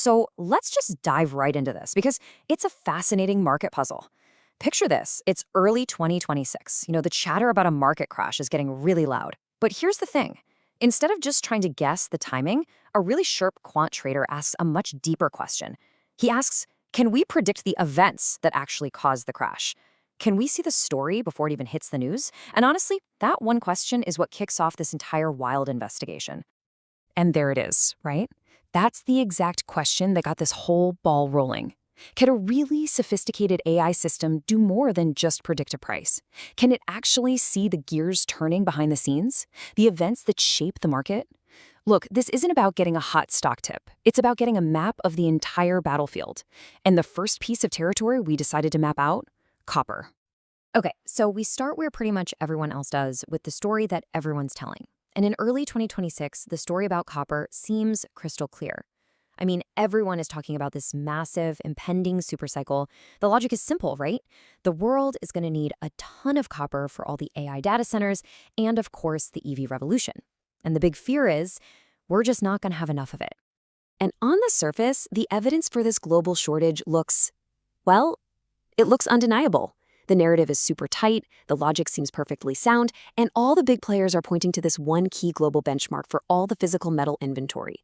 So let's just dive right into this because it's a fascinating market puzzle. Picture this, it's early 2026. The chatter about a market crash is getting really loud. But here's the thing. Instead of just trying to guess the timing, a really sharp quant trader asks a much deeper question. He asks, can we predict the events that actually caused the crash? Can we see the story before it even hits the news? And honestly, that one question is what kicks off this entire wild investigation. And there it is, right? That's the exact question that got this whole ball rolling. Can a really sophisticated AI system do more than just predict a price? Can it actually see the gears turning behind the scenes? The events that shape the market? Look, this isn't about getting a hot stock tip. It's about getting a map of the entire battlefield. And the first piece of territory we decided to map out? Copper. Okay, so we start where pretty much everyone else does, with the story that everyone's telling. And in early 2026, the story about copper seems crystal clear. I mean, everyone is talking about this massive, impending supercycle. The logic is simple, right? The world is going to need a ton of copper for all the AI data centers and, of course, the EV revolution. And the big fear is we're just not going to have enough of it. And on the surface, the evidence for this global shortage looks, well, it looks undeniable. The narrative is super tight, the logic seems perfectly sound, and all the big players are pointing to this one key global benchmark for all the physical metal inventory.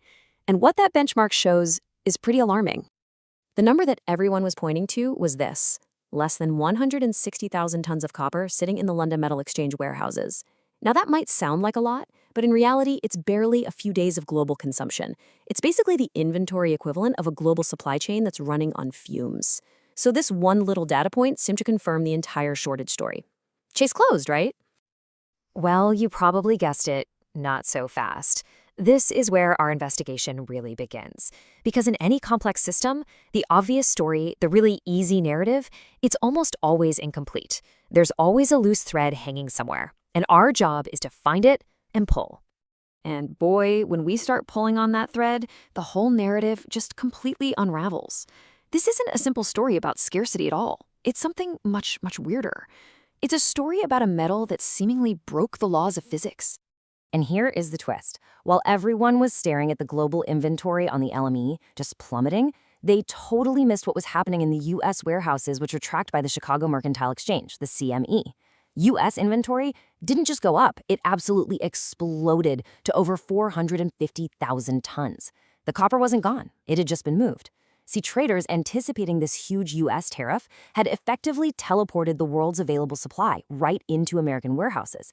And what that benchmark shows is pretty alarming. The number that everyone was pointing to was this: less than 160,000 tons of copper sitting in the London Metal Exchange warehouses. Now that might sound like a lot, but in reality, it's barely a few days of global consumption. It's basically the inventory equivalent of a global supply chain that's running on fumes. So this one little data point seemed to confirm the entire shortage story. Case closed, right? Well, you probably guessed it, not so fast. This is where our investigation really begins. Because in any complex system, the obvious story, the really easy narrative, it's almost always incomplete. There's always a loose thread hanging somewhere, and our job is to find it and pull. And boy, when we start pulling on that thread, the whole narrative just completely unravels. This isn't a simple story about scarcity at all. It's something much, much weirder. It's a story about a metal that seemingly broke the laws of physics. And here is the twist. While everyone was staring at the global inventory on the LME just plummeting, they totally missed what was happening in the U.S. warehouses, which are tracked by the Chicago Mercantile Exchange, the CME. U.S. inventory didn't just go up, it absolutely exploded to over 450,000 tons. The copper wasn't gone, it had just been moved. See, traders anticipating this huge U.S. tariff had effectively teleported the world's available supply right into American warehouses.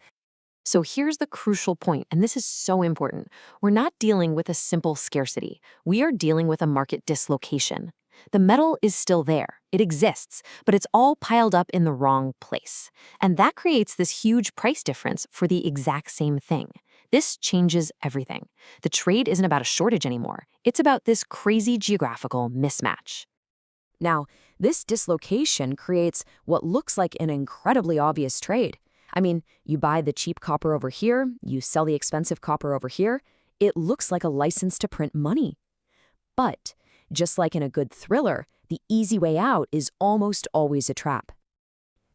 So here's the crucial point, and this is so important. We're not dealing with a simple scarcity. We are dealing with a market dislocation. The metal is still there. It exists, but it's all piled up in the wrong place. And that creates this huge price difference for the exact same thing. This changes everything. The trade isn't about a shortage anymore. It's about this crazy geographical mismatch. Now, this dislocation creates what looks like an incredibly obvious trade. I mean, you buy the cheap copper over here, you sell the expensive copper over here. It looks like a license to print money. But just like in a good thriller, the easy way out is almost always a trap.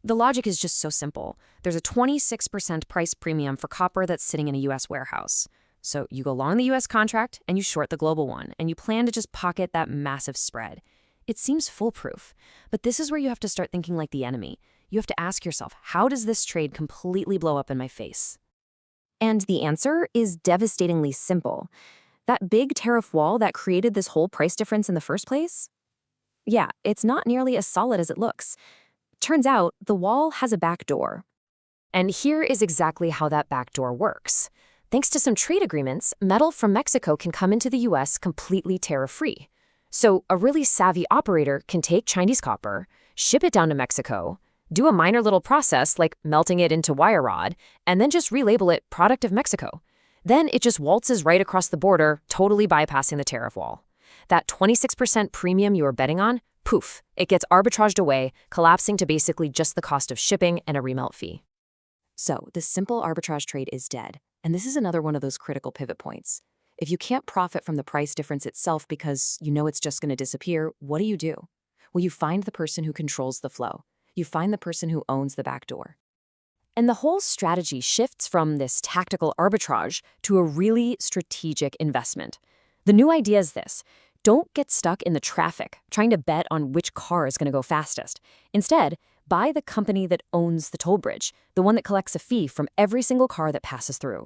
The logic is just so simple. There's a 26% price premium for copper that's sitting in a U.S. warehouse. So you go long the U.S. contract and you short the global one, and you plan to just pocket that massive spread. It seems foolproof, but this is where you have to start thinking like the enemy. You have to ask yourself, how does this trade completely blow up in my face? And the answer is devastatingly simple. That big tariff wall that created this whole price difference in the first place? Yeah, it's not nearly as solid as it looks. Turns out, the wall has a back door. And here is exactly how that back door works. Thanks to some trade agreements, metal from Mexico can come into the U.S. completely tariff-free. So a really savvy operator can take Chinese copper, ship it down to Mexico, do a minor little process like melting it into wire rod, and then just relabel it Product of Mexico. Then it just waltzes right across the border, totally bypassing the tariff wall. That 26% premium you were betting on, poof, it gets arbitraged away, collapsing to basically just the cost of shipping and a remelt fee. So the simple arbitrage trade is dead, and this is another one of those critical pivot points. If you can't profit from the price difference itself because you know it's just going to disappear, what do? Well, you find the person who controls the flow. You find the person who owns the back door. And the whole strategy shifts from this tactical arbitrage to a really strategic investment. The new idea is this: Don't get stuck in the traffic trying to bet on which car is going to go fastest. Instead, buy the company that owns the toll bridge, the one that collects a fee from every single car that passes through.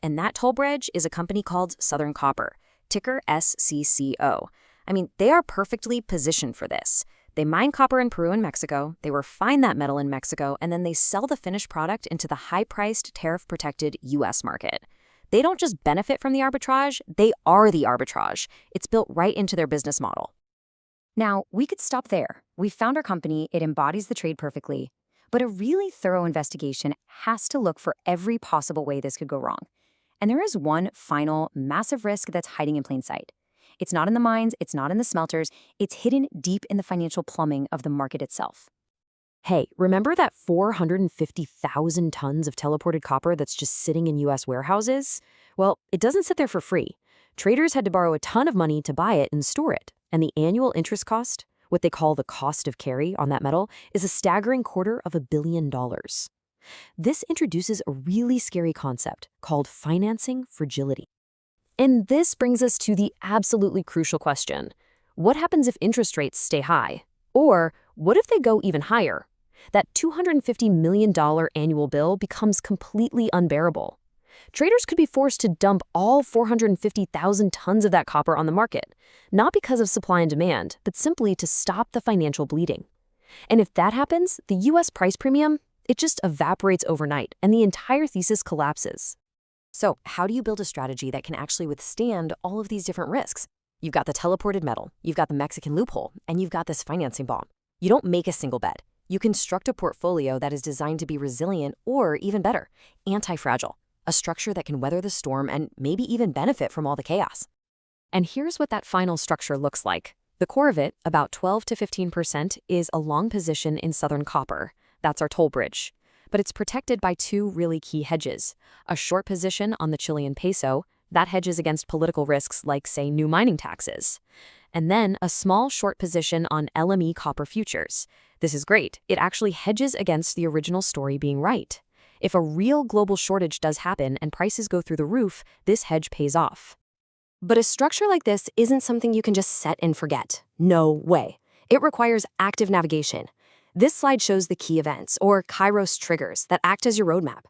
And that toll bridge is a company called Southern Copper, ticker SCCO. I mean, they are perfectly positioned for this. They mine copper in Peru and Mexico, they refine that metal in Mexico, and then they sell the finished product into the high-priced, tariff-protected U.S. market. They don't just benefit from the arbitrage, they are the arbitrage. It's built right into their business model. Now, we could stop there. We found our company, it embodies the trade perfectly. But a really thorough investigation has to look for every possible way this could go wrong. And there is one final, massive risk that's hiding in plain sight. It's not in the mines, it's not in the smelters, it's hidden deep in the financial plumbing of the market itself. Hey, remember that 450,000 tons of teleported copper that's just sitting in U.S. warehouses? Well, it doesn't sit there for free. Traders had to borrow a ton of money to buy it and store it. And the annual interest cost, what they call the cost of carry on that metal, is a staggering $250 million. This introduces a really scary concept called financing fragility. And this brings us to the absolutely crucial question. What happens if interest rates stay high? Or what if they go even higher? That $250 million annual bill becomes completely unbearable. Traders could be forced to dump all 450,000 tons of that copper on the market, not because of supply and demand, but simply to stop the financial bleeding. And if that happens, the U.S. price premium, it just evaporates overnight, and the entire thesis collapses. So, how do you build a strategy that can actually withstand all of these different risks? You've got the teleported metal, you've got the Mexican loophole, and you've got this financing bomb. You don't make a single bet. You construct a portfolio that is designed to be resilient or, even better, anti-fragile, a structure that can weather the storm and maybe even benefit from all the chaos. And here's what that final structure looks like. The core of it, about 12 to 15%, is a long position in Southern Copper. That's our toll bridge. But it's protected by two really key hedges. A short position on the Chilean peso, that hedges against political risks like, say, new mining taxes. And then a small short position on LME copper futures. This is great. It actually hedges against the original story being right. If a real global shortage does happen and prices go through the roof, this hedge pays off. But a structure like this isn't something you can just set and forget. No way. It requires active navigation. This slide shows the key events, or Kairos triggers, that act as your roadmap.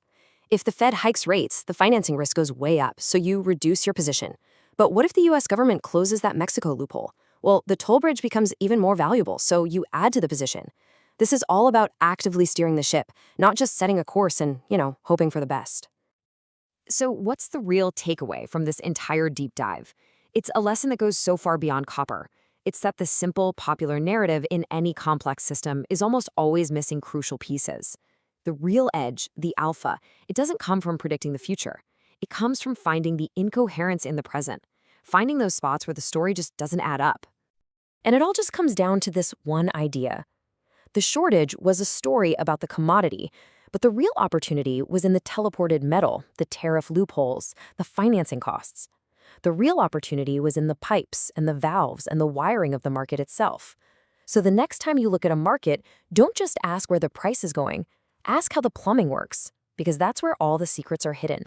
If the Fed hikes rates, the financing risk goes way up, so you reduce your position. But what if the U.S. government closes that Mexico loophole? Well, the toll bridge becomes even more valuable, so you add to the position. This is all about actively steering the ship, not just setting a course and, hoping for the best. So what's the real takeaway from this entire deep dive? It's a lesson that goes so far beyond copper. It's that the simple, popular narrative in any complex system is almost always missing crucial pieces. The real edge, the alpha, it doesn't come from predicting the future. It comes from finding the incoherence in the present, finding those spots where the story just doesn't add up. And it all just comes down to this one idea. The shortage was a story about the commodity, but the real opportunity was in the teleported metal, the tariff loopholes, the financing costs. The real opportunity was in the pipes and the valves and the wiring of the market itself. So the next time you look at a market, don't just ask where the price is going. Ask how the plumbing works, because that's where all the secrets are hidden.